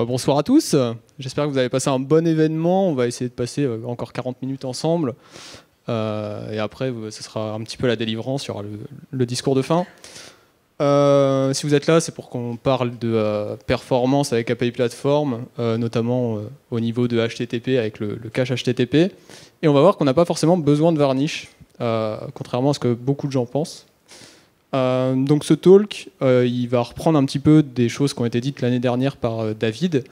Bonsoir à tous, j'espère que vous avez passé un bon événement. On va essayer de passer encore 40 minutes ensemble. Et après, ce sera un petit peu la délivrance, il y aura le discours de fin. Si vous êtes là, c'est pour qu'on parle de performance avec API Platform, notamment au niveau de HTTP avec le cache HTTP. Et on va voir qu'on n'a pas forcément besoin de Varnish, contrairement à ce que beaucoup de gens pensent. Donc ce talk, il va reprendre un petit peu des choses qui ont été dites l'année dernière par David,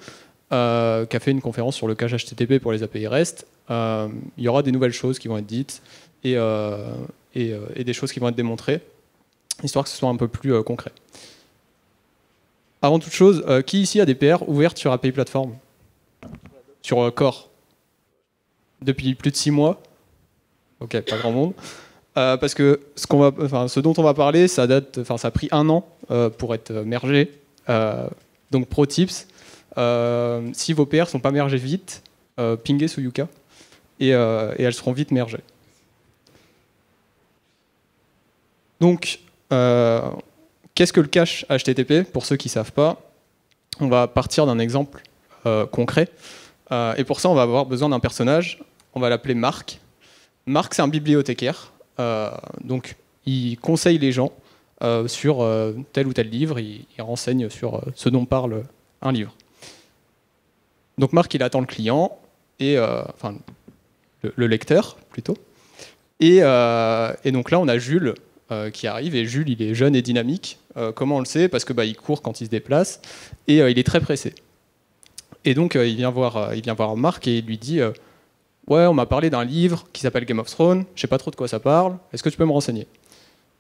qui a fait une conférence sur le cache HTTP pour les API REST. Il y aura des nouvelles choses qui vont être dites et des choses qui vont être démontrées, histoire que ce soit un peu plus concret. Avant toute chose, qui ici a des PR ouvertes sur API Platform? Sur Core? Depuis plus de 6 mois? Ok, pas grand monde. Parce que ce dont on va parler, ça a pris 1 an pour être mergé. Donc pro tips, si vos PR ne sont pas mergés vite, pinguez sous Yuka et elles seront vite mergées. Donc, qu'est-ce que le cache HTTP? Pour ceux qui ne savent pas, on va partir d'un exemple concret. Et pour ça, on va avoir besoin d'un personnage. On va l'appeler Marc. Marc, c'est un bibliothécaire. Donc, il conseille les gens sur tel ou tel livre, il renseigne sur ce dont parle un livre. Donc Marc, il attend le client, enfin le lecteur plutôt. Et donc là, on a Jules qui arrive, et Jules, il est jeune et dynamique. Comment on le sait? Parce que il court quand il se déplace, et il est très pressé. Et donc, il vient voir Marc et il lui dit ouais, on m'a parlé d'un livre qui s'appelle Game of Thrones, je sais pas trop de quoi ça parle, est-ce que tu peux me renseigner?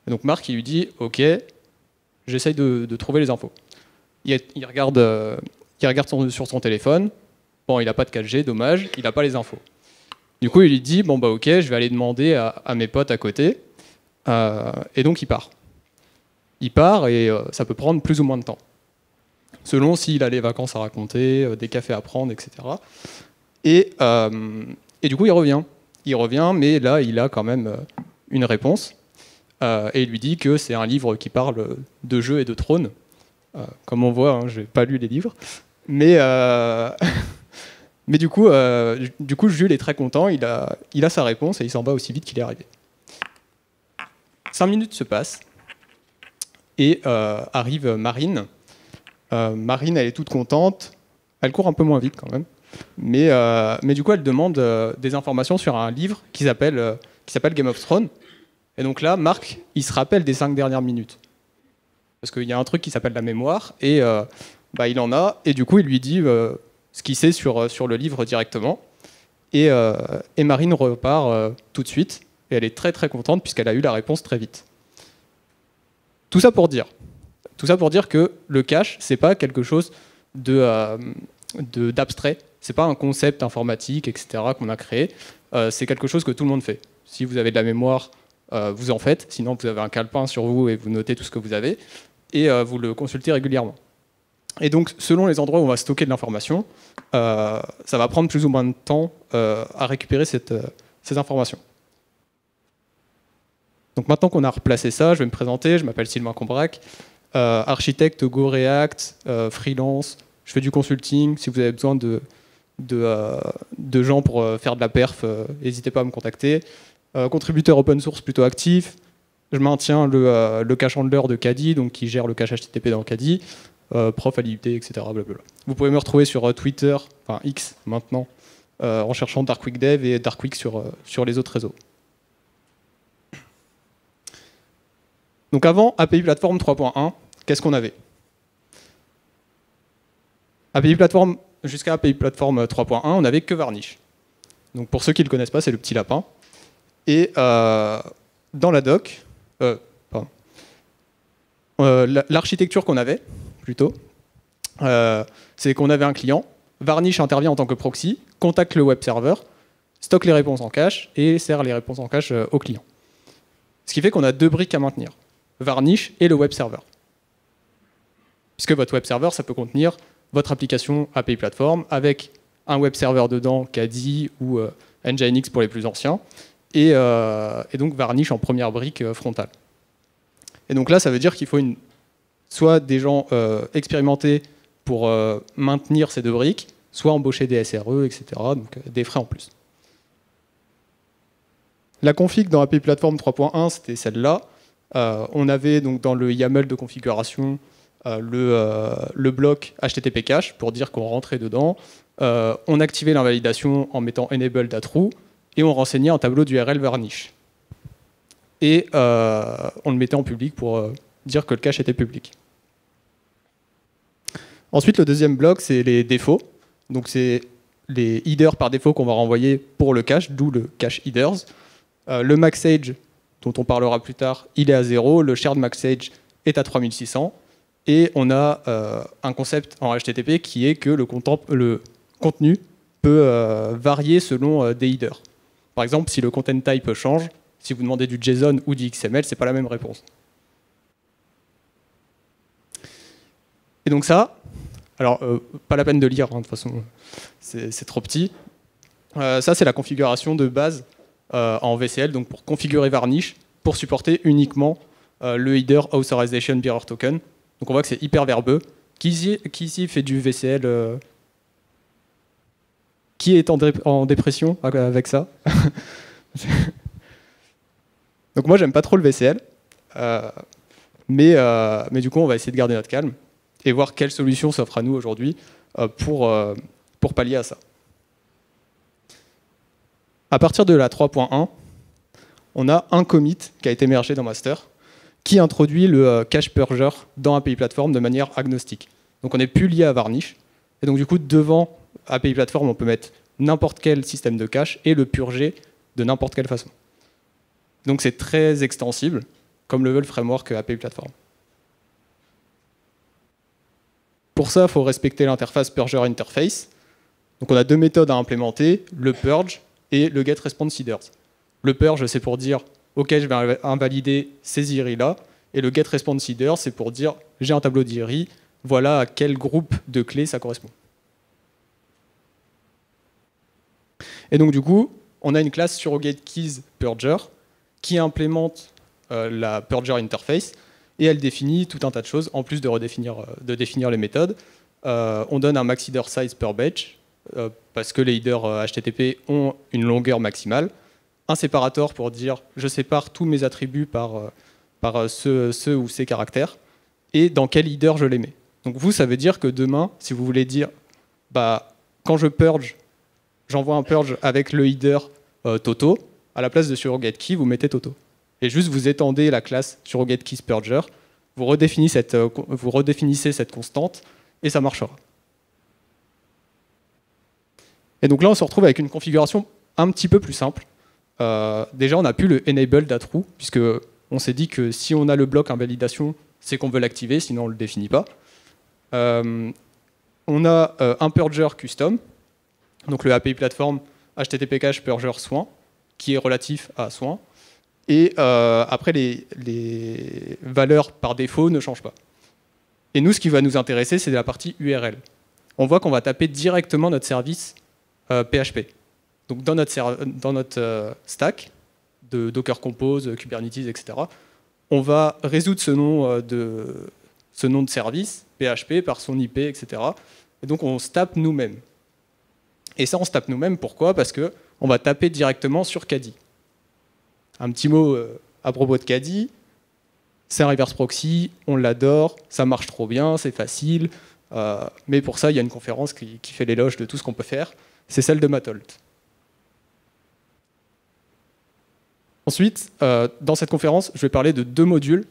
Et donc Marc, il lui dit ok, j'essaye de trouver les infos. Il regarde sur son téléphone, bon, il n'a pas de 4G, dommage, il n'a pas les infos. Du coup, il lui dit bon ok, je vais aller demander à mes potes à côté, et donc il part. Il part et ça peut prendre plus ou moins de temps, selon s'il a les vacances à raconter, des cafés à prendre, etc. Et du coup, il revient. Il revient, mais là, il a quand même une réponse. Et il lui dit que c'est un livre qui parle de jeux et de trônes. Comme on voit, hein, je n'ai pas lu les livres. Mais du coup, Jules est très content. Il a sa réponse et il s'en va aussi vite qu'il est arrivé. 5 minutes se passent. Et arrive Marine. Marine, elle est toute contente. Elle court un peu moins vite quand même. Mais du coup, elle demande des informations sur un livre qui s'appelle Game of Thrones. Et donc là, Marc, il se rappelle des 5 dernières minutes. Parce qu'il y a un truc qui s'appelle la mémoire, et il en a, et du coup, il lui dit ce qu'il sait sur le livre directement. Et Marine repart tout de suite, et elle est très très contente, puisqu'elle a eu la réponse très vite. Tout ça pour dire que le cache, c'est pas quelque chose d'abstrait. C'est pas un concept informatique, etc., qu'on a créé. C'est quelque chose que tout le monde fait. Si vous avez de la mémoire, vous en faites. Sinon, vous avez un calepin sur vous et vous notez tout ce que vous avez. Et vous le consultez régulièrement. Et donc, selon les endroits où on va stocker de l'information, ça va prendre plus ou moins de temps à récupérer ces informations. Donc maintenant qu'on a replacé ça, je vais me présenter. Je m'appelle Sylvain Combrac, architecte Go React, freelance. Je fais du consulting. Si vous avez besoin de gens pour faire de la perf, n'hésitez pas à me contacter. Contributeur open source plutôt actif. Je maintiens le cache handler de Caddy, donc qui gère le cache HTTP dans Caddy. Prof à l'IUT, etc. Blablabla. Vous pouvez me retrouver sur Twitter, enfin X maintenant, en cherchant Darkweek Dev et Darkweek sur les autres réseaux. Donc avant API Platform 3.1, qu'est-ce qu'on avait? Jusqu'à API Platform 3.1, on n'avait que Varnish. Donc pour ceux qui ne le connaissent pas, c'est le petit lapin. Et dans la doc, l'architecture qu'on avait, plutôt, c'est qu'on avait un client, Varnish intervient en tant que proxy, contacte le web server, stocke les réponses en cache et sert les réponses en cache au client. Ce qui fait qu'on a 2 briques à maintenir, Varnish et le web server. Puisque votre web server, ça peut contenir votre application API Platform avec un web server dedans, Caddy ou Nginx pour les plus anciens, et donc Varnish en première brique frontale. Et donc là, ça veut dire qu'il faut soit des gens expérimentés pour maintenir ces deux briques, soit embaucher des SRE, etc. Donc des frais en plus. La config dans API Platform 3.1, c'était celle-là. On avait donc dans le YAML de configuration le bloc HTTP cache pour dire qu'on rentrait dedans. On activait l'invalidation en mettant enabled à true et on renseignait un tableau d'URL varnish. Et on le mettait en public pour dire que le cache était public. Ensuite, le deuxième bloc, c'est les défauts. Donc c'est les headers par défaut qu'on va renvoyer pour le cache, d'où le cache headers. Le maxage, dont on parlera plus tard, il est à 0. Le shared maxage est à 3600. Et on a un concept en HTTP qui est que le contenu peut varier selon des headers. Par exemple, si le content type change, si vous demandez du JSON ou du XML, c'est pas la même réponse. Et donc ça, alors pas la peine de lire, hein, de toute façon, c'est trop petit. Ça, c'est la configuration de base en VCL, donc pour configurer Varnish, pour supporter uniquement le header Authorization Bearer Token. Donc on voit que c'est hyper verbeux. Qui ici fait du VCL Qui est en dépression avec ça? Donc moi, j'aime pas trop le VCL. Mais du coup, on va essayer de garder notre calme et voir quelle solution s'offre à nous aujourd'hui pour pallier à ça. À partir de la 3.1, on a un commit qui a été mergé dans master qui introduit le cache purger dans API Platform de manière agnostique. Donc on n'est plus lié à Varnish. Et donc du coup, devant API Platform, on peut mettre n'importe quel système de cache et le purger de n'importe quelle façon. Donc c'est très extensible, comme le veut le framework API Platform. Pour ça, il faut respecter l'interface purger interface. Donc on a deux méthodes à implémenter, le purge et le get response headers. Le purge, c'est pour dire OK, je vais invalider ces IRI-là. Et le get response header, c'est pour dire j'ai un tableau d'IRI, voilà à quel groupe de clés ça correspond. Et donc du coup, on a une classe surrogate keys purger qui implémente la purger interface et elle définit tout un tas de choses en plus de définir les méthodes. On donne un max header size per batch parce que les headers HTTP ont une longueur maximale. Un séparateur pour dire je sépare tous mes attributs par ceux ou ces caractères et dans quel header je les mets. Donc vous, ça veut dire que demain, si vous voulez dire bah, quand je purge, j'envoie un purge avec le header Toto, à la place de surrogate key, vous mettez Toto. Et juste vous étendez la classe surrogate keys purger, vous redéfinissez cette constante et ça marchera. Et donc là, on se retrouve avec une configuration un petit peu plus simple. Déjà, on n'a plus le enable d'ATRU, puisque on s'est dit que si on a le bloc invalidation, c'est qu'on veut l'activer, sinon on ne le définit pas. On a un purger custom, donc le API Platform HTTP cache purger soin, qui est relatif à soin. Et après, les valeurs par défaut ne changent pas. Et nous, ce qui va nous intéresser, c'est la partie URL. On voit qu'on va taper directement notre service PHP. Donc dans notre stack de Docker Compose, Kubernetes, etc., on va résoudre ce nom de service, PHP, par son IP, etc. Et donc on se tape nous-mêmes. Et ça, on se tape nous-mêmes, pourquoi? Parce qu'on va taper directement sur Caddy. Un petit mot à propos de Caddy, c'est un reverse proxy, on l'adore, ça marche trop bien, c'est facile, mais pour ça, il y a une conférence qui fait l'éloge de tout ce qu'on peut faire, c'est celle de Matolt. Ensuite, dans cette conférence, je vais parler de deux modules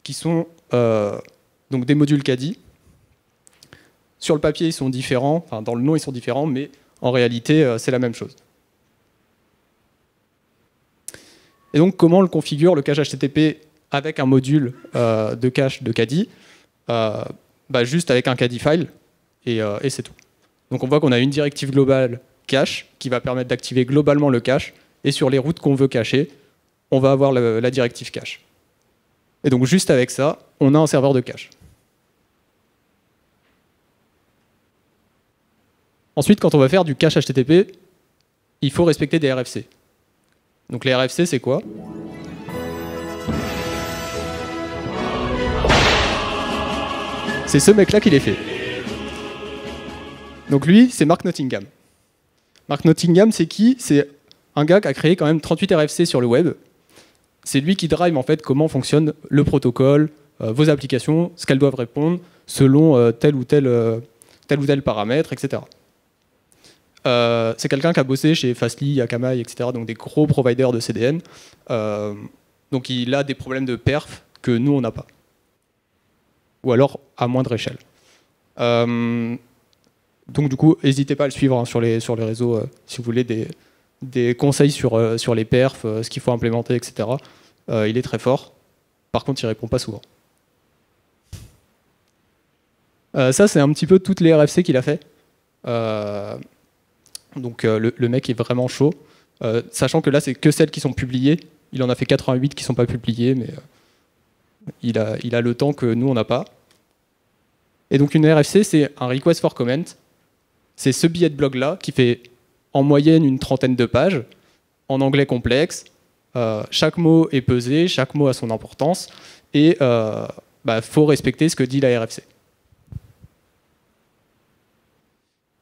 qui sont donc des modules Caddy. Sur le papier, ils sont différents, enfin, dans le nom, ils sont différents, mais en réalité, c'est la même chose. Et donc, comment on le configure, le cache HTTP, avec un module de cache de Caddy? Juste avec un Caddy file, et c'est tout. Donc on voit qu'on a une directive globale cache qui va permettre d'activer globalement le cache, et sur les routes qu'on veut cacher, on va avoir la directive cache. Et donc juste avec ça, on a un serveur de cache. Ensuite, quand on va faire du cache HTTP, il faut respecter des RFC. Donc les RFC, c'est quoi? C'est ce mec-là qui les fait. Donc lui, c'est Mark Nottingham. Mark Nottingham, c'est qui? C'est un gars qui a créé quand même 38 RFC sur le web. C'est lui qui drive en fait comment fonctionne le protocole, vos applications, ce qu'elles doivent répondre selon tel ou tel paramètre, etc. C'est quelqu'un qui a bossé chez Fastly, Akamai, etc., donc des gros providers de CDN. Donc il a des problèmes de perf que nous, on n'a pas. Ou alors à moindre échelle. Donc du coup, n'hésitez pas à le suivre hein, sur les réseaux si vous voulez des conseils sur les perfs, ce qu'il faut implémenter, etc. Il est très fort. Par contre, il répond pas souvent. Ça, c'est un petit peu toutes les RFC qu'il a fait. Donc le mec est vraiment chaud. Sachant que là, c'est que celles qui sont publiées. Il en a fait 88 qui ne sont pas publiées, mais il a le temps que nous, on n'a pas. Et donc une RFC, c'est un request for comment. C'est ce billet de blog-là qui fait en moyenne une trentaine de pages, en anglais complexe. Chaque mot est pesé, chaque mot a son importance, et faut respecter ce que dit la RFC.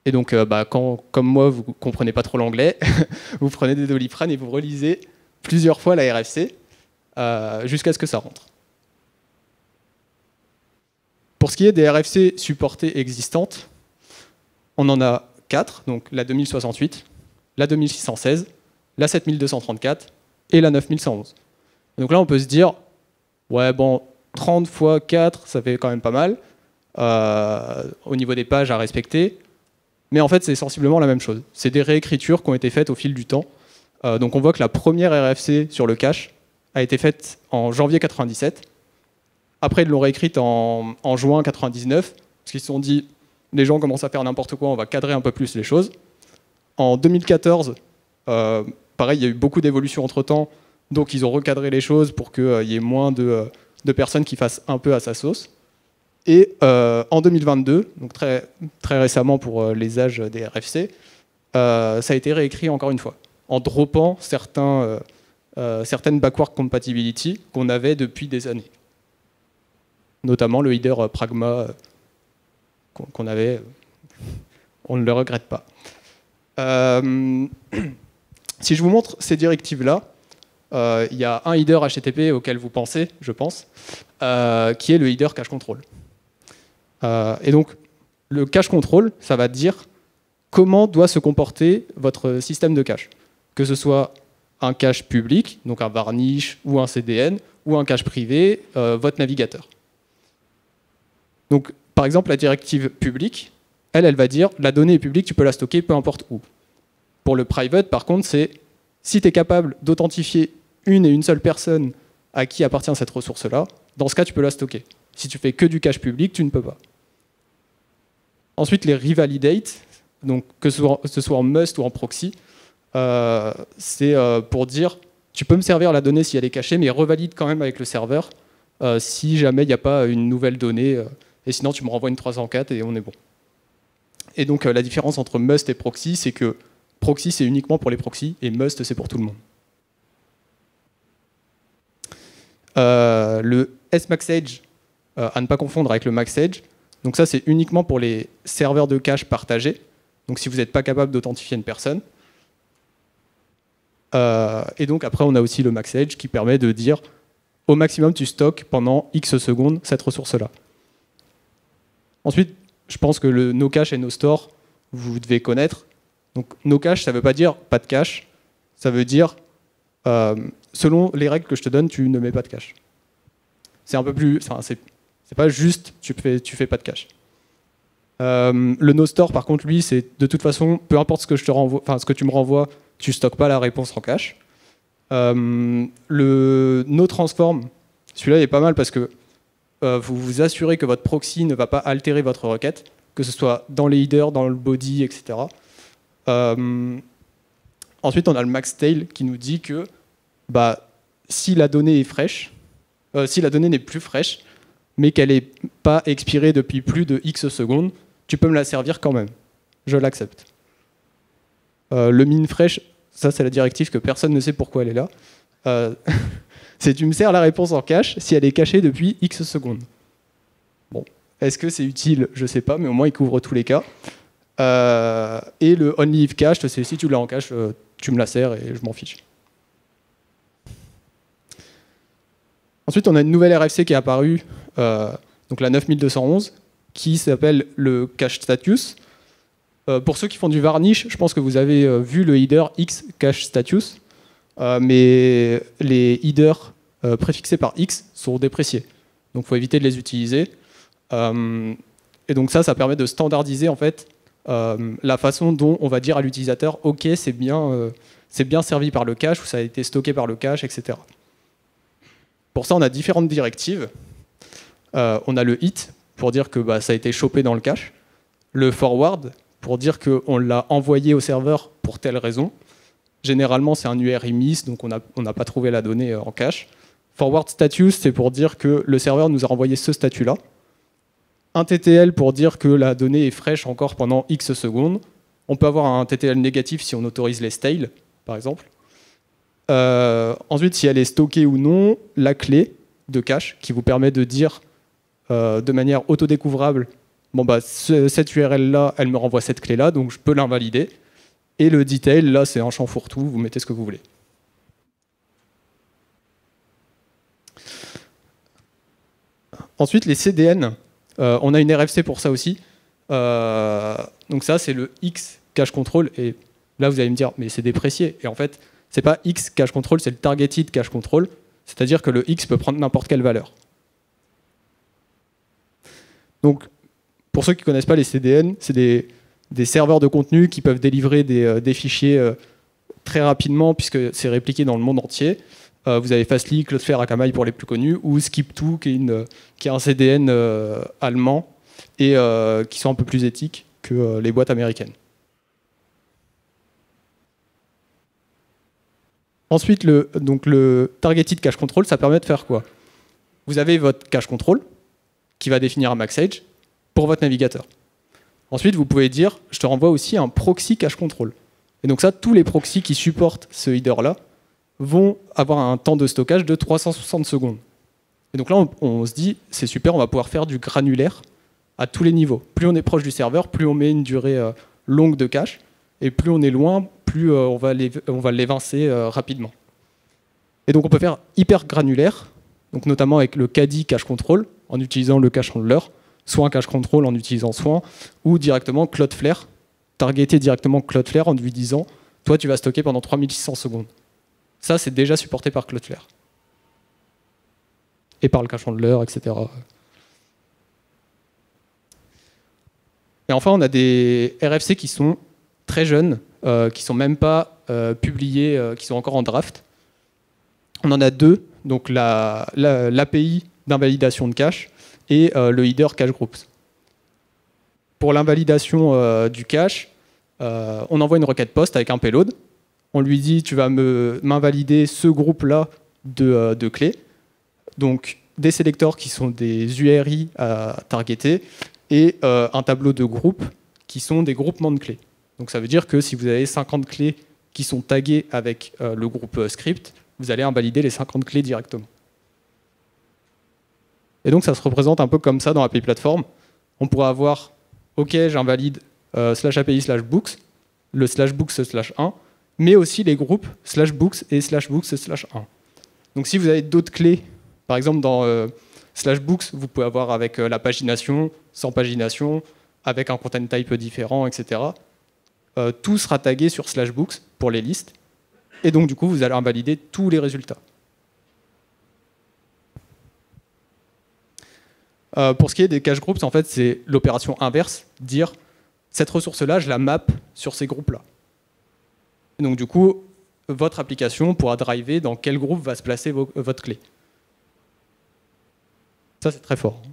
Et donc, quand, comme moi, vous ne comprenez pas trop l'anglais, vous prenez des Doliprane et vous relisez plusieurs fois la RFC jusqu'à ce que ça rentre. Pour ce qui est des RFC supportées existantes, on en a 4, donc la 2068, la 2616, la 7234 et la 9111. Donc là, on peut se dire, ouais, bon, 30 fois 4, ça fait quand même pas mal, au niveau des pages à respecter, mais en fait, c'est sensiblement la même chose. C'est des réécritures qui ont été faites au fil du temps. Donc on voit que la première RFC sur le cache a été faite en janvier 97. Après, ils l'ont réécrite en juin 99, parce qu'ils se sont dit, les gens commencent à faire n'importe quoi, on va cadrer un peu plus les choses. En 2014, pareil, il y a eu beaucoup d'évolutions entre-temps, donc ils ont recadré les choses pour qu'il y ait moins de personnes qui fassent un peu à sa sauce. Et en 2022, donc très, très récemment pour les âges des RFC, ça a été réécrit encore une fois, en droppant certaines backward compatibility qu'on avait depuis des années. Notamment le header Pragma qu'on avait, on ne le regrette pas. Si je vous montre ces directives-là, il y a un header HTTP auquel vous pensez, je pense, qui est le header cache control. Et donc, le cache control, ça va dire comment doit se comporter votre système de cache. Que ce soit un cache public, donc un varnish ou un CDN, ou un cache privé, votre navigateur. Donc, par exemple, la directive publique, elle va dire la donnée est publique, tu peux la stocker peu importe où. Pour le private, par contre, c'est si tu es capable d'authentifier une et une seule personne à qui appartient cette ressource-là, dans ce cas, tu peux la stocker. Si tu fais que du cache public, tu ne peux pas. Ensuite, les revalidate, donc que ce soit en must ou en proxy, c'est pour dire tu peux me servir la donnée si elle est cachée, mais revalide quand même avec le serveur si jamais il n'y a pas une nouvelle donnée. Et sinon, tu me renvoies une 304 et on est bon. Et donc, la différence entre must et proxy, c'est que proxy, c'est uniquement pour les proxys, et must, c'est pour tout le monde. Le sMaxEdge, à ne pas confondre avec le MaxEdge, donc ça, c'est uniquement pour les serveurs de cache partagés. Donc, si vous n'êtes pas capable d'authentifier une personne. Et donc, après, on a aussi le MaxEdge qui permet de dire au maximum, tu stockes pendant X secondes cette ressource-là. Ensuite, je pense que le no cache et no store, vous devez connaître. Donc, no cache, ça ne veut pas dire pas de cache. Ça veut dire, selon les règles que je te donne, tu ne mets pas de cache. C'est un peu plus... Enfin, c'est pas juste, tu fais pas de cache. Le no store, par contre, lui, c'est de toute façon, peu importe ce que je te renvoie, enfin, ce que tu me renvoies, tu stockes pas la réponse en cache. Le no transform, celui-là, il est pas mal parce que vous vous assurez que votre proxy ne va pas altérer votre requête, que ce soit dans les headers, dans le body, etc. Ensuite, on a le maxtail qui nous dit que si la donnée est fraîche, si la donnée n'est plus fraîche, mais qu'elle n'est pas expirée depuis plus de X secondes, tu peux me la servir quand même. Je l'accepte. Le min fraîche, ça c'est la directive que personne ne sait pourquoi elle est là. C'est tu me sers la réponse en cache si elle est cachée depuis X secondes. Bon, est-ce que c'est utile? Je ne sais pas, mais au moins il couvre tous les cas. Et le only if cached, c'est si tu l'as en cache, tu me la sers et je m'en fiche. Ensuite, on a une nouvelle RFC qui est apparue, donc la 9211, qui s'appelle le cache status. Pour ceux qui font du varnish, je pense que vous avez vu le header X cache status, mais les headers préfixés par X sont dépréciés. Donc il faut éviter de les utiliser. Et donc ça permet de standardiser en fait la façon dont on va dire à l'utilisateur « Ok, c'est bien servi par le cache » ou « Ça a été stocké par le cache », etc. Pour ça, on a différentes directives. On a le hit pour dire que ça a été chopé dans le cache. Le forward pour dire qu'on l'a envoyé au serveur pour telle raison. Généralement, c'est un URI miss, donc on n'a pas trouvé la donnée en cache. Forward status, c'est pour dire que le serveur nous a renvoyé ce statut-là. Un TTL pour dire que la donnée est fraîche encore pendant X secondes. On peut avoir un TTL négatif si on autorise les stale, par exemple. Ensuite, si elle est stockée ou non, la clé de cache qui vous permet de dire de manière autodécouvrable bon, cette URL-là, elle me renvoie cette clé-là, donc je peux l'invalider. Et le detail, là, c'est un champ fourre-tout, vous mettez ce que vous voulez. Ensuite, les CDN, on a une RFC pour ça aussi. Donc ça, c'est le X cache control. Et là, vous allez me dire, mais c'est déprécié. Et en fait, c'est pas X cache control, c'est le targeted cache control. C'est-à-dire que le X peut prendre n'importe quelle valeur. Donc, pour ceux qui ne connaissent pas les CDN, c'est des serveurs de contenu qui peuvent délivrer des fichiers très rapidement puisque c'est répliqué dans le monde entier. Vous avez Fastly, Cloudflare, Akamai pour les plus connus, ou Skip2 qui est un CDN allemand et qui sont un peu plus éthiques que les boîtes américaines. Ensuite, le targeted cache control, ça permet de faire quoi? Vous avez votre cache control qui va définir un max age pour votre navigateur. Ensuite, vous pouvez dire, je te renvoie aussi un proxy cache control. Et donc ça, tous les proxys qui supportent ce header-là vont avoir un temps de stockage de 360 secondes. Et donc là, on se dit, c'est super, on va pouvoir faire du granulaire à tous les niveaux. Plus on est proche du serveur, plus on met une durée longue de cache, et plus on est loin, plus on va l'évincer rapidement. Et donc on peut faire hyper granulaire, donc notamment avec le KDI cache control, en utilisant le cache handler, soit un cache control en utilisant Swan, ou directement Cloudflare, targeter directement Cloudflare en lui disant « Toi, tu vas stocker pendant 3600 secondes ». Ça, c'est déjà supporté par Cloudflare. Et par le cache handler, etc. Et enfin, on a des RFC qui sont très jeunes, qui ne sont même pas publiés, qui sont encore en draft. On en a deux, donc l'API d'invalidation de cache et le header cache groups. Pour l'invalidation du cache, on envoie une requête post avec un payload. On lui dit tu vas m'invalider ce groupe-là de clés. Donc des sélecteurs qui sont des URI à targeter et un tableau de groupes qui sont des groupements de clés. Donc ça veut dire que si vous avez 50 clés qui sont taguées avec le groupe script, vous allez invalider les 50 clés directement. Et donc ça se représente un peu comme ça dans API Platform. On pourrait avoir OK, j'invalide /API/books, le /books/1, mais aussi les groupes /books et /books/1. Donc si vous avez d'autres clés, par exemple dans /books, vous pouvez avoir avec la pagination, sans pagination, avec un content type différent, etc. Tout sera tagué sur /books pour les listes. Et donc du coup, vous allez invalider tous les résultats. Pour ce qui est des cache groups, en fait, c'est l'opération inverse, dire cette ressource-là, je la map sur ces groupes-là. Donc du coup, votre application pourra driver dans quel groupe va se placer votre clé. Ça, c'est très fort.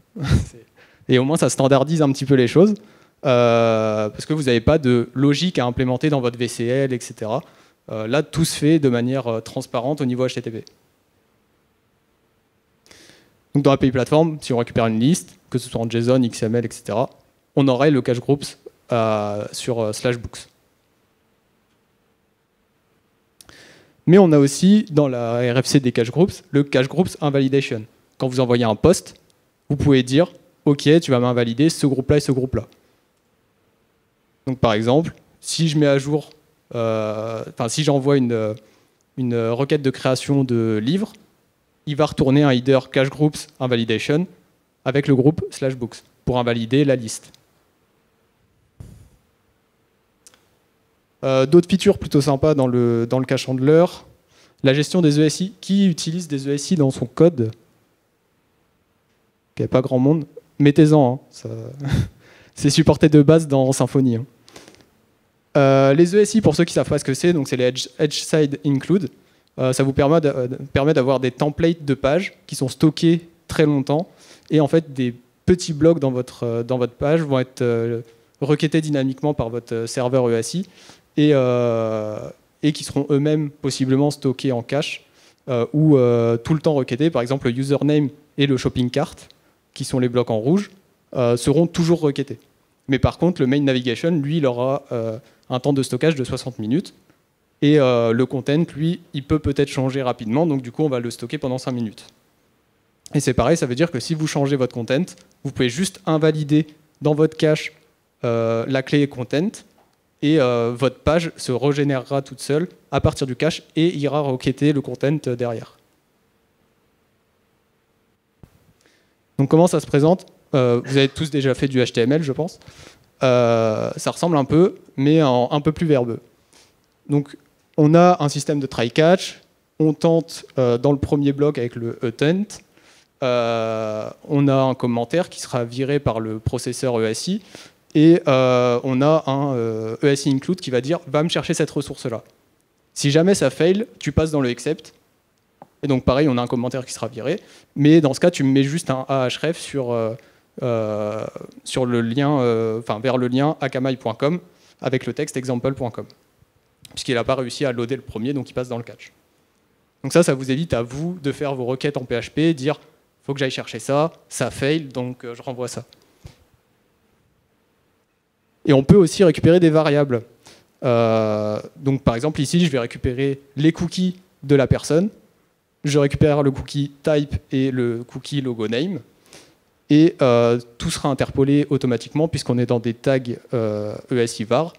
Et au moins, ça standardise un petit peu les choses, parce que vous n'avez pas de logique à implémenter dans votre VCL, etc. Là, tout se fait de manière transparente au niveau HTTP. Donc dans API Platform, si on récupère une liste, que ce soit en JSON, XML, etc., on aurait le cache groups sur /books. Mais on a aussi, dans la RFC des cache groups, le cache groups invalidation. Quand vous envoyez un post, vous pouvez dire « Ok, tu vas m'invalider ce groupe-là et ce groupe-là ». Donc par exemple, si je mets à jour, si j'envoie une requête de création de livre, il va retourner un header cache groups invalidation avec le groupe /books pour invalider la liste. D'autres features plutôt sympas dans le cache handler, la gestion des ESI. Qui utilise des ESI dans son code? Il n'y a pas grand monde. Mettez-en, hein, c'est supporté de base dans Symfony. Hein. Les ESI, pour ceux qui ne savent pas ce que c'est, donc c'est les Edge Side Include. Ça vous permet d'avoir des templates de pages qui sont stockés très longtemps. Et en fait, des petits blocs dans votre page vont être requêtés dynamiquement par votre serveur ESI et qui seront eux-mêmes possiblement stockés en cache ou tout le temps requêtés. Par exemple, le username et le shopping cart, qui sont les blocs en rouge, seront toujours requêtés. Mais par contre, le main navigation, lui, il aura un temps de stockage de 60 minutes. Et le content, lui, il peut peut-être changer rapidement. Donc du coup, on va le stocker pendant 5 minutes. Et c'est pareil, ça veut dire que si vous changez votre content, vous pouvez juste invalider dans votre cache la clé content et votre page se régénérera toute seule à partir du cache et ira requêter le content derrière. Donc comment ça se présente? Vous avez tous déjà fait du HTML, je pense. Ça ressemble un peu, mais un peu plus verbeux. Donc on a un système de try-catch, on tente dans le premier bloc avec le attempt, on a un commentaire qui sera viré par le processeur ESI, et on a un ESI include qui va dire « va me chercher cette ressource-là ». Si jamais ça fail, tu passes dans le except, et donc pareil, on a un commentaire qui sera viré, mais dans ce cas, tu me mets juste un ahref sur le lien, vers le lien akamai.com avec le texte example.com, puisqu'il n'a pas réussi à loader le premier, donc il passe dans le catch. Donc ça vous évite à vous de faire vos requêtes en PHP, dire « faut que j'aille chercher ça, ça fail, donc je renvoie ça ». Et on peut aussi récupérer des variables. Donc par exemple ici, je vais récupérer les cookies de la personne, je récupère le cookie type et le cookie logo name, et tout sera interpolé automatiquement puisqu'on est dans des tags ESI var,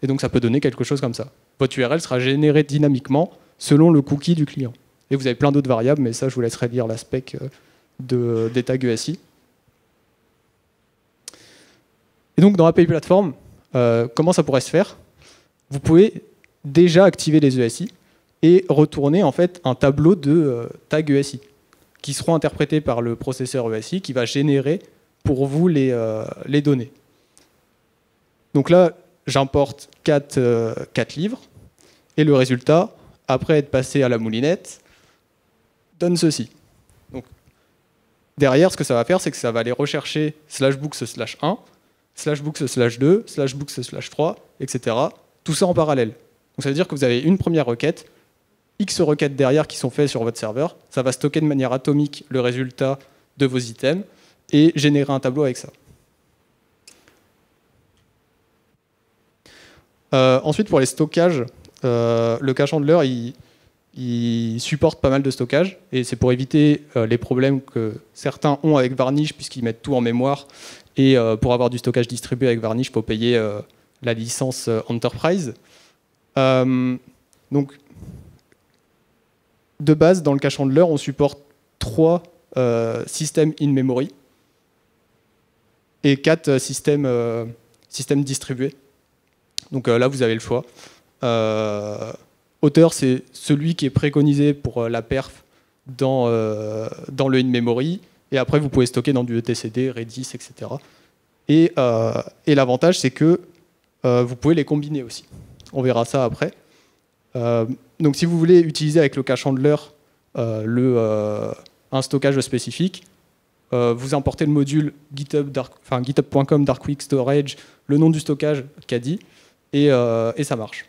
et donc ça peut donner quelque chose comme ça. Votre URL sera générée dynamiquement selon le cookie du client. Et vous avez plein d'autres variables, mais ça je vous laisserai lire la spec des tags ESI. Et donc dans API Platform, comment ça pourrait se faire? Vous pouvez déjà activer les ESI et retourner en fait un tableau de tags ESI qui seront interprétés par le processeur ESI qui va générer pour vous les données. Donc là, j'importe 4 livres et le résultat, après être passé à la moulinette, donne ceci. Donc, derrière, ce que ça va faire, c'est que ça va aller rechercher /books/1, /books/2, /books/3, etc. Tout ça en parallèle. Donc ça veut dire que vous avez une première requête, X requêtes derrière qui sont faites sur votre serveur, ça va stocker de manière atomique le résultat de vos items et générer un tableau avec ça. Ensuite, pour les stockages, le cache handler, il supporte pas mal de stockage, et c'est pour éviter les problèmes que certains ont avec Varnish, puisqu'ils mettent tout en mémoire, et pour avoir du stockage distribué avec Varnish, il faut payer la licence Enterprise. Donc, de base, dans le cache handler, on supporte 3 systèmes in-memory et 4 systèmes distribués. Donc là, vous avez le choix. Auteur, c'est celui qui est préconisé pour la perf dans le in-memory. Et après, vous pouvez stocker dans du etcd, Redis, etc. Et l'avantage, c'est que vous pouvez les combiner aussi. On verra ça après. Donc si vous voulez utiliser avec le cache handler un stockage spécifique, vous importez le module github.com darkweek storage, le nom du stockage KDI, et ça marche.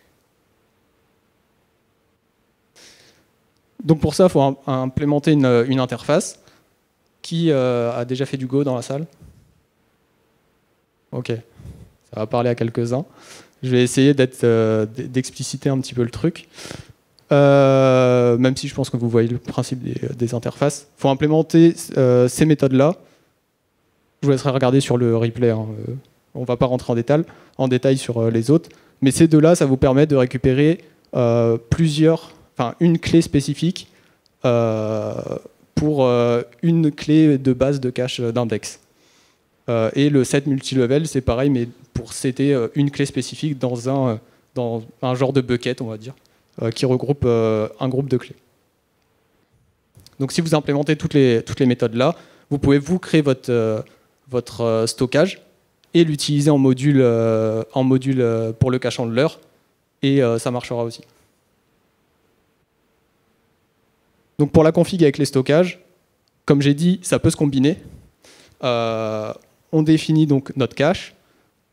Donc pour ça, il faut implémenter une interface. Qui a déjà fait du Go dans la salle? Ok, ça va parler à quelques-uns. Je vais essayer d'expliciter un petit peu le truc. Même si je pense que vous voyez le principe des interfaces. Il faut implémenter ces méthodes-là. Je vous laisserai regarder sur le replay. Hein. On ne va pas rentrer en détail sur les autres. Mais ces deux-là, ça vous permet de récupérer une clé spécifique pour une clé de base de cache d'index. Et le set multilevel, c'est pareil, mais pour setter une clé spécifique dans un genre de bucket, on va dire, qui regroupe un groupe de clés. Donc si vous implémentez toutes les méthodes là, vous pouvez vous créer votre stockage et l'utiliser en module pour le cache handler, et ça marchera aussi. Donc pour la config avec les stockages, comme j'ai dit, ça peut se combiner. On définit donc notre cache,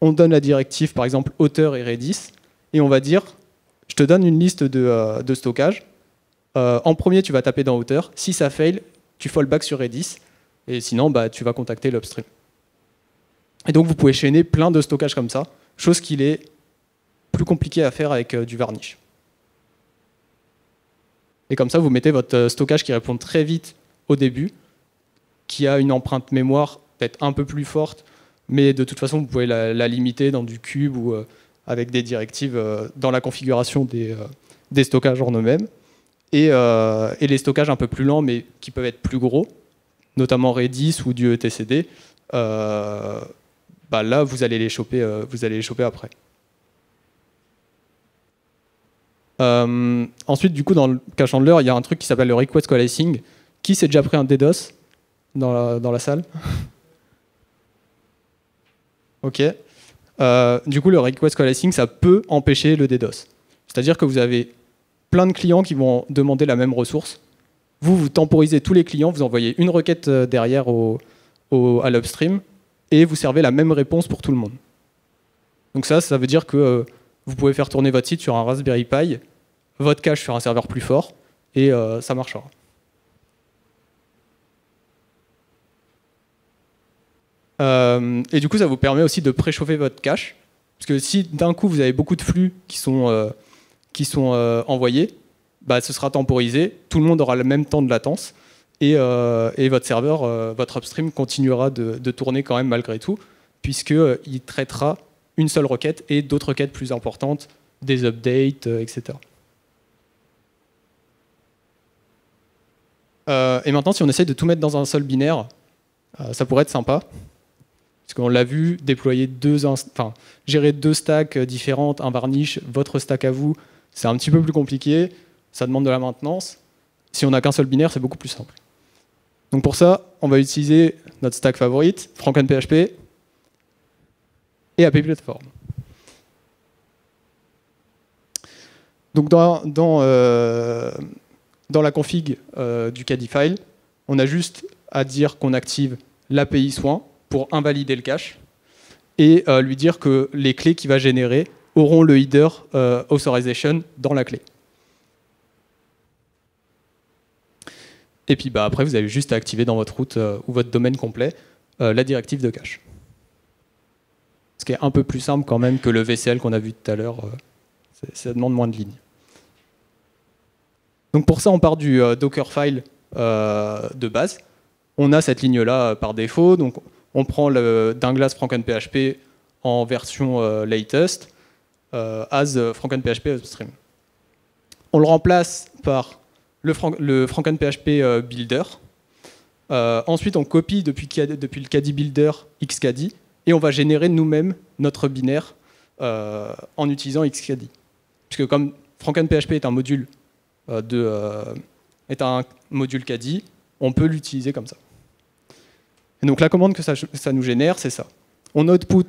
on donne la directive par exemple author et Redis, et on va dire, je te donne une liste de stockage. En premier, tu vas taper dans author. Si ça fail, tu fallback sur Redis, et sinon, tu vas contacter l'upstream. Et donc vous pouvez chaîner plein de stockages comme ça, chose qu'il est plus compliqué à faire avec du Varnish. Et comme ça, vous mettez votre stockage qui répond très vite au début, qui a une empreinte mémoire peut-être un peu plus forte, mais de toute façon, vous pouvez la limiter dans du cube ou avec des directives dans la configuration des stockages en eux-mêmes. Et les stockages un peu plus lents, mais qui peuvent être plus gros, notamment Redis ou du etcd, là, vous allez les choper après. Ensuite, du coup, dans le cache handler, il y a un truc qui s'appelle le request coalescing. Qui s'est déjà pris un DDoS dans la salle? Ok. Du coup, le request coalescing, ça peut empêcher le DDoS. C'est-à-dire que vous avez plein de clients qui vont demander la même ressource. Vous temporisez tous les clients, vous envoyez une requête derrière à l'upstream, et vous servez la même réponse pour tout le monde. Donc ça veut dire que vous pouvez faire tourner votre site sur un Raspberry Pi, votre cache sur un serveur plus fort, et ça marchera. Et du coup, ça vous permet aussi de préchauffer votre cache, parce que si d'un coup vous avez beaucoup de flux qui sont envoyés, ce sera temporisé, tout le monde aura le même temps de latence, et votre serveur, votre upstream continuera de tourner quand même malgré tout, puisqu'il traitera une seule requête et d'autres requêtes plus importantes, des updates, etc. Et maintenant, si on essaye de tout mettre dans un seul binaire, ça pourrait être sympa. Parce qu'on l'a vu, gérer deux stacks différentes, un varnish, votre stack à vous, c'est un petit peu plus compliqué, ça demande de la maintenance. Si on n'a qu'un seul binaire, c'est beaucoup plus simple. Donc pour ça, on va utiliser notre stack favorite, FrankenPHP et API Platform. Donc dans la config du Caddy file, on a juste à dire qu'on active l'API soin pour invalider le cache et lui dire que les clés qu'il va générer auront le header authorization dans la clé. Et puis après, vous avez juste à activer dans votre route ou votre domaine complet la directive de cache. Ce qui est un peu plus simple quand même que le VCL qu'on a vu tout à l'heure. Ça demande moins de lignes. Donc pour ça, on part du Dockerfile de base. On a cette ligne-là par défaut. Donc on prend Dinglass FrankenPHP en version latest as FrankenPHP upstream. On le remplace par le FrankenPHP builder. Ensuite, on copie depuis le Caddy builder Xcaddy et on va générer nous-mêmes notre binaire en utilisant Xcaddy. Puisque comme FrankenPHP est un module Caddy, on peut l'utiliser comme ça. Et donc la commande que ça nous génère, c'est ça. On output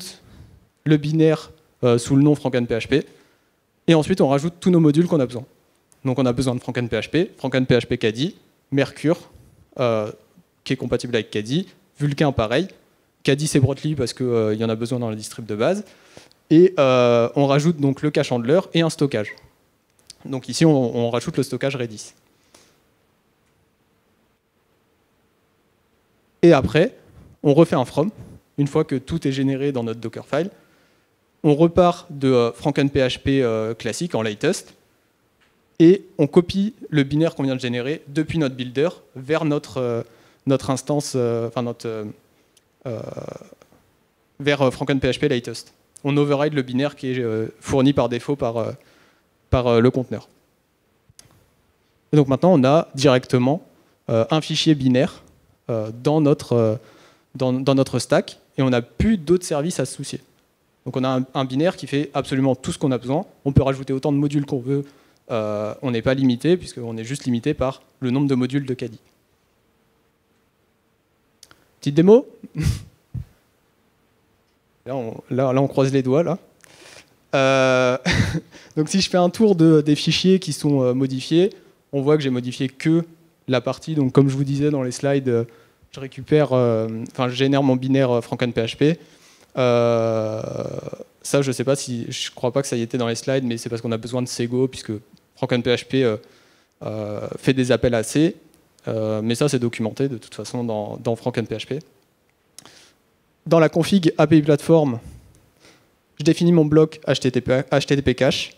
le binaire sous le nom FrankenPHP, et ensuite on rajoute tous nos modules qu'on a besoin. Donc on a besoin de FrankenPHP, FrankenPHP Caddy, Mercure, qui est compatible avec Caddy, Vulkan pareil, Caddy c'est Brotli parce qu'il y en a besoin dans la distrib de base, et on rajoute donc le cache handler et un stockage. Donc ici on rajoute le stockage Redis. Et après, on refait un from, une fois que tout est généré dans notre Dockerfile. On repart de FrankenPHP classique en latest, et on copie le binaire qu'on vient de générer depuis notre builder vers notre instance, vers franken.php latest. On override le binaire qui est fourni par défaut par le conteneur. Et donc maintenant, on a directement un fichier binaire dans notre stack, et on n'a plus d'autres services à se soucier. Donc on a un binaire qui fait absolument tout ce qu'on a besoin. On peut rajouter autant de modules qu'on veut. On n'est pas limité, puisqu'on est juste limité par le nombre de modules de Kadi. Petite démo. Là, on croise les doigts. Là. Donc si je fais un tour des fichiers qui sont modifiés, on voit que j'ai modifié que la partie. Donc comme je vous disais dans les slides, je génère mon binaire franken.php. Ça, je sais pas si, je crois pas que ça y était dans les slides, mais c'est parce qu'on a besoin de Sego, puisque franken.php fait des appels à C. Mais ça, c'est documenté de toute façon dans franken.php. Dans la config API Platform, je définis mon bloc HTTP cache,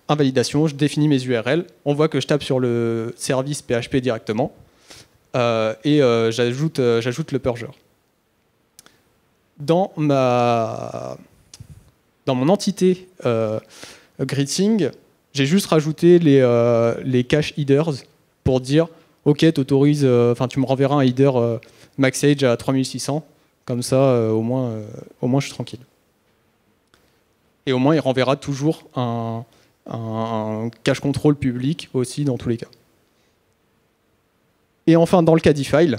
invalidation, je définis mes URL. On voit que je tape sur le service PHP directement et j'ajoute le purger. Dans mon entité greeting, j'ai juste rajouté les cache headers pour dire OK, tu me renverras un header MaxAge à 3600. Comme ça, au moins, je suis tranquille. Et au moins, il renverra toujours un cache control public aussi dans tous les cas. Et enfin, dans le Cadifile,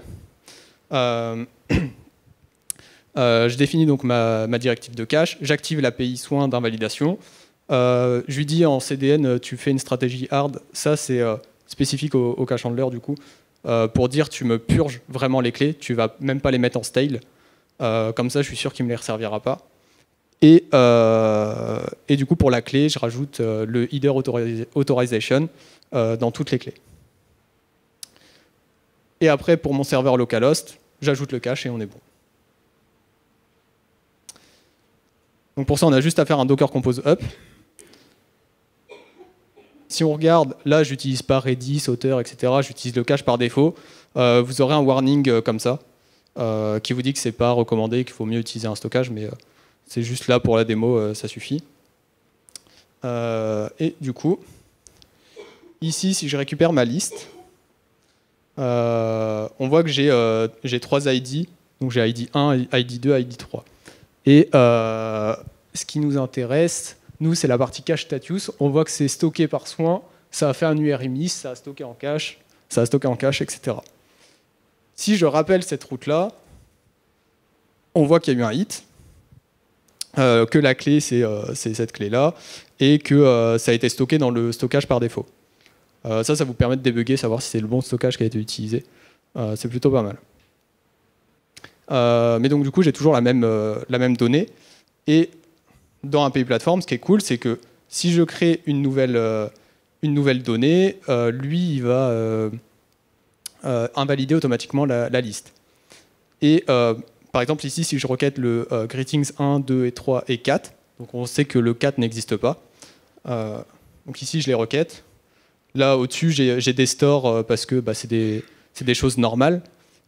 je définis donc ma directive de cache, j'active l'API soin d'invalidation. Je lui dis en CDN, tu fais une stratégie hard. Ça, c'est spécifique au cache handler du coup, pour dire tu me purges vraiment les clés, tu vas même pas les mettre en stale. Comme ça, je suis sûr qu'il ne me les resservira pas. Et du coup, pour la clé, je rajoute le header authorization dans toutes les clés. Et après, pour mon serveur localhost, j'ajoute le cache et on est bon. Donc pour ça, on a juste à faire un docker compose up. Si on regarde, là, j'utilise pas Redis, Otter, etc. J'utilise le cache par défaut. Vous aurez un warning comme ça, qui vous dit que c'est pas recommandé, qu'il faut mieux utiliser un stockage, mais c'est juste là pour la démo, ça suffit. Et du coup, ici, si je récupère ma liste, on voit que j'ai 3 ID, donc j'ai ID 1, ID 2, ID 3. Et ce qui nous intéresse, nous, c'est la partie cache status. On voit que c'est stocké par soin, ça a fait un URMIS, ça a stocké en cache, etc. Si je rappelle cette route-là, on voit qu'il y a eu un hit, que la clé, c'est cette clé-là, et que ça a été stocké dans le stockage par défaut. Ça vous permet de débugger, savoir si c'est le bon stockage qui a été utilisé. C'est plutôt pas mal. Mais donc du coup, j'ai toujours la même donnée. Et dans API Platform, ce qui est cool, c'est que si je crée une nouvelle donnée, lui, il va invalider automatiquement la liste. Et par exemple, ici, si je requête le greetings 1, 2 et 3 et 4, donc on sait que le 4 n'existe pas. Donc ici, je les requête. Là, au-dessus, j'ai des stores parce que c'est des choses normales.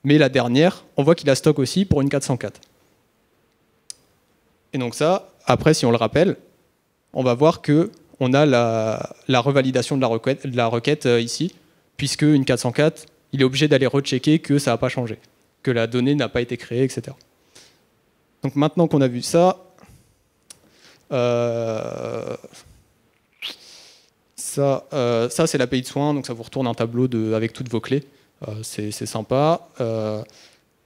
Mais la dernière, on voit qu'il la stocke aussi pour une 404. Et donc ça, après, si on le rappelle, on va voir qu'on a la revalidation de la requête ici, puisque une 404, il est obligé d'aller rechecker que ça n'a pas changé, que la donnée n'a pas été créée, etc. Donc maintenant qu'on a vu ça, ça c'est l'API de soin, donc ça vous retourne un tableau avec toutes vos clés. C'est sympa.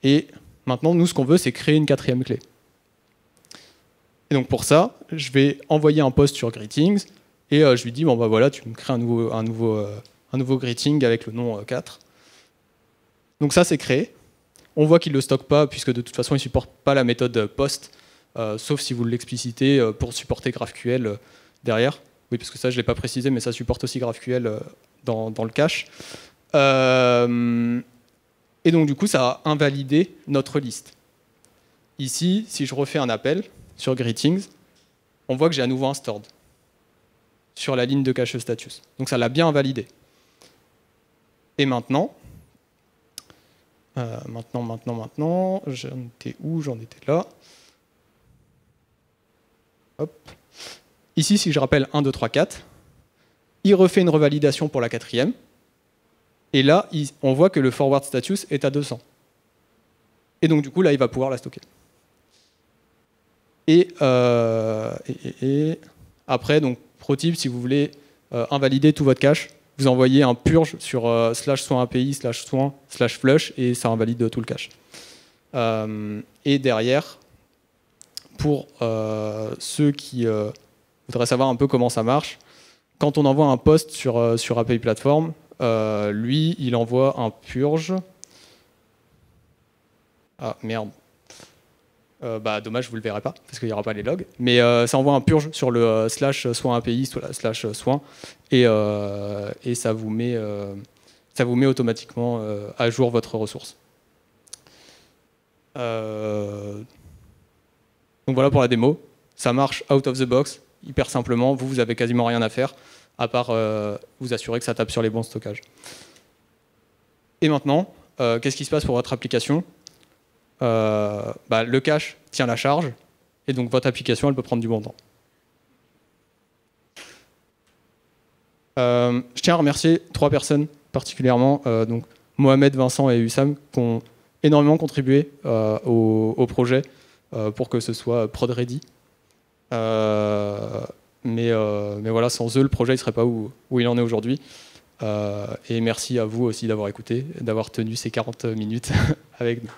Et maintenant, nous, ce qu'on veut, c'est créer une 4e clé. Et donc pour ça, je vais envoyer un post sur Greetings et je lui dis, bon bah voilà, tu me crées un nouveau greeting avec le nom 4. Donc ça, c'est créé. On voit qu'il ne le stocke pas, puisque de toute façon, il ne supporte pas la méthode post, sauf si vous l'explicitez pour supporter GraphQL derrière. Oui, parce que ça, je ne l'ai pas précisé, mais ça supporte aussi GraphQL dans le cache. Et donc, du coup, ça a invalidé notre liste. Ici, si je refais un appel sur Greetings, on voit que j'ai à nouveau un stored sur la ligne de cache status. Donc, ça l'a bien invalidé. Et maintenant, j'en étais où? J'en étais là. Hop. Ici, si je rappelle 1, 2, 3, 4, il refait une revalidation pour la quatrième. Et là, on voit que le forward status est à 200. Et donc, du coup, là, il va pouvoir la stocker. Et après, donc, pro tip, si vous voulez invalider tout votre cache, vous envoyez un purge sur /soin API /soin/flush et ça invalide tout le cache. Et derrière, pour ceux qui voudraient savoir un peu comment ça marche, quand on envoie un post sur API Platform, lui, il envoie un purge. Ah, merde. Dommage, vous ne le verrez pas, parce qu'il n'y aura pas les logs. Mais ça envoie un purge sur le /soin API /soin et ça vous met automatiquement à jour votre ressource. Donc voilà pour la démo. Ça marche out of the box, hyper simplement. Vous avez quasiment rien à faire, à part vous assurer que ça tape sur les bons stockages. Et maintenant, qu'est-ce qui se passe pour votre application ? Le cache tient la charge, et donc votre application, elle peut prendre du bon temps. Je tiens à remercier 3 personnes particulièrement, donc Mohamed, Vincent et Hussam, qui ont énormément contribué au projet pour que ce soit prod ready. Mais voilà, sans eux, le projet ne serait pas où il en est aujourd'hui. Et merci à vous aussi d'avoir écouté, d'avoir tenu ces 40 minutes avec nous.